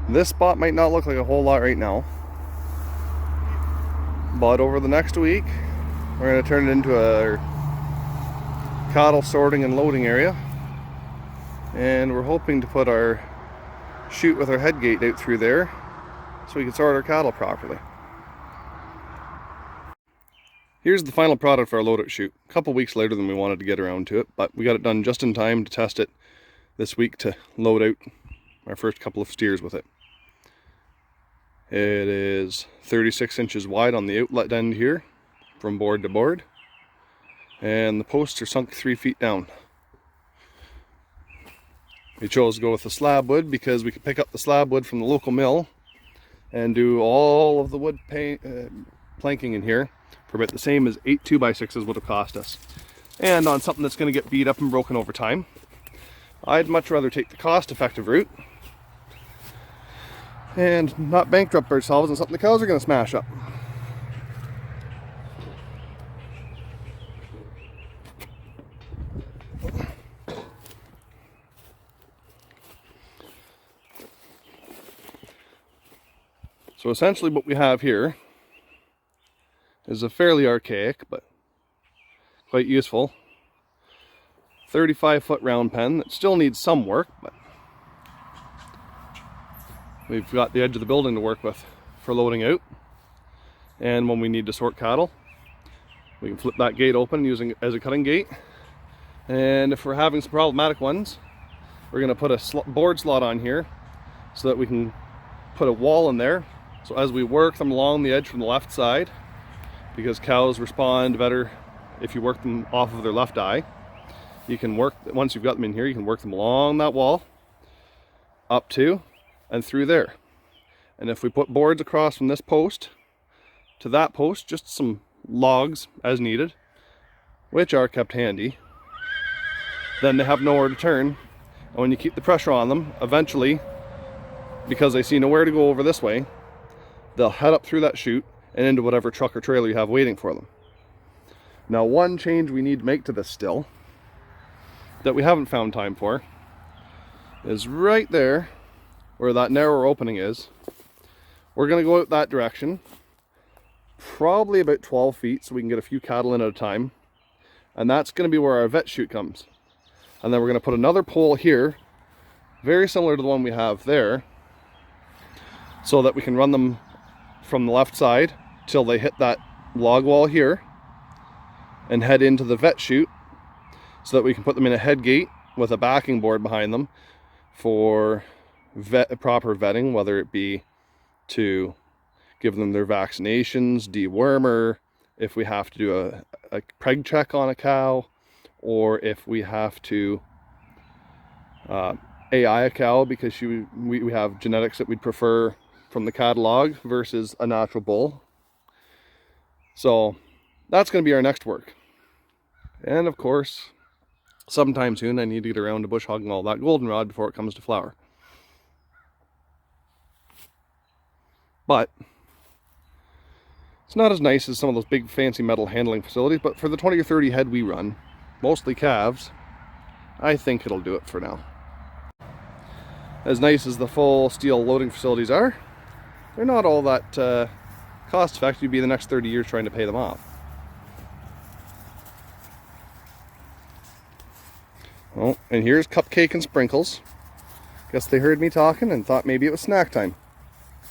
This spot might not look like a whole lot right now, but over the next week we're going to turn it into a cattle sorting and loading area, and we're hoping to put our chute with our head gate out through there so we can sort our cattle properly. Here's the final product for our loadout chute. A couple weeks later than we wanted to get around to it, but we got it done just in time to test it this week to load out our first couple of steers with it. It is 36 inches wide on the outlet end here from board to board, and the posts are sunk 3 feet down. We chose to go with the slab wood because we could pick up the slab wood from the local mill and do all of the wood planking in here for about the same as 8 2x6s would have cost us, and on something that's going to get beat up and broken over time. I'd much rather take the cost-effective route and not bankrupt ourselves on something the cows are going to smash up. So essentially what we have here is a fairly archaic but quite useful 35-foot round pen that still needs some work, but we've got the edge of the building to work with for loading out. And when we need to sort cattle, we can flip that gate open using it as a cutting gate. And if we're having some problematic ones, we're going to put a board slot on here so that we can put a wall in there. So as we work them along the edge from the left side, because cows respond better if you work them off of their left eye, you can work, once you've got them in here, you can work them along that wall, up to and through there. And if we put boards across from this post to that post, just some logs as needed, which are kept handy, then they have nowhere to turn. And when you keep the pressure on them, eventually, because they see nowhere to go over this way, they'll head up through that chute and into whatever truck or trailer you have waiting for them. Now, one change we need to make to this still, that we haven't found time for, is right there where that narrower opening is. We're going to go out that direction, probably about 12 feet, so we can get a few cattle in at a time. And that's going to be where our vet chute comes. And then we're going to put another pole here, very similar to the one we have there, so that we can run them from the left side till they hit that log wall here and head into the vet chute, so that we can put them in a head gate with a backing board behind them for proper vetting, whether it be to give them their vaccinations, dewormer, if we have to do a preg check on a cow, or if we have to AI a cow because we have genetics that we'd prefer from the catalog versus a natural bull. So that's going to be our next work. And of course, sometime soon I need to get around to bush hogging all that goldenrod before it comes to flower. But it's not as nice as some of those big fancy metal handling facilities, but for the 20 or 30 head we run, mostly calves, I think it'll do it for now. As nice as the full steel loading facilities are, they're not all that cost effective. You'd be the next 30 years trying to pay them off. Oh, and here's Cupcake and Sprinkles. Guess they heard me talking and thought maybe it was snack time.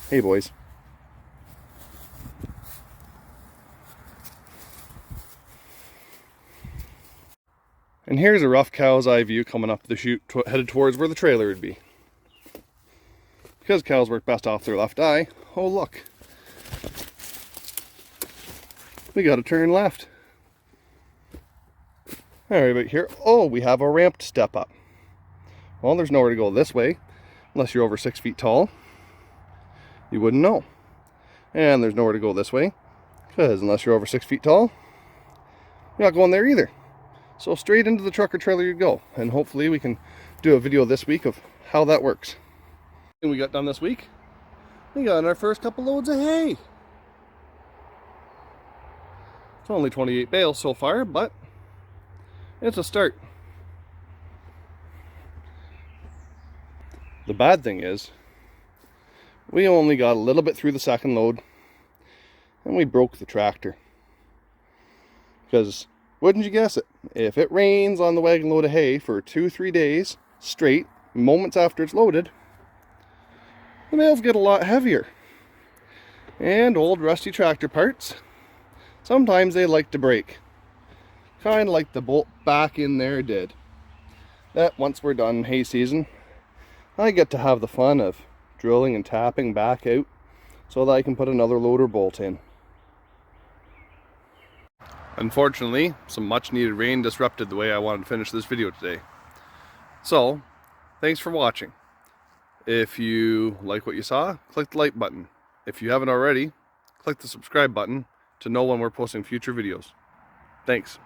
Hey boys. And here's a rough cow's eye view coming up the chute headed towards where the trailer would be. Because cows work best off their left eye, oh look, we got to turn left. Alright, about here, oh, we have a ramp to step up. Well, there's nowhere to go this way, unless you're over 6 feet tall. You wouldn't know. And there's nowhere to go this way, because unless you're over 6 feet tall, you're not going there either. So straight into the truck or trailer you go, and hopefully we can do a video this week of how that works. We got done this week. We got our first couple loads of hay. It's only 28 bales so far, but it's a start. The bad thing is we only got a little bit through the second load and we broke the tractor. Because, wouldn't you guess it, if it rains on the wagon load of hay for 2-3 days straight, moments after it's loaded, the bales get a lot heavier. And old rusty tractor parts, sometimes they like to break. Kind of like the bolt back in there did. That once we're done hay season, I get to have the fun of drilling and tapping back out so that I can put another loader bolt in. Unfortunately, some much needed rain disrupted the way I wanted to finish this video today. So, thanks for watching. If you like what you saw, click the like button. If you haven't already, click the subscribe button to know when we're posting future videos. Thanks.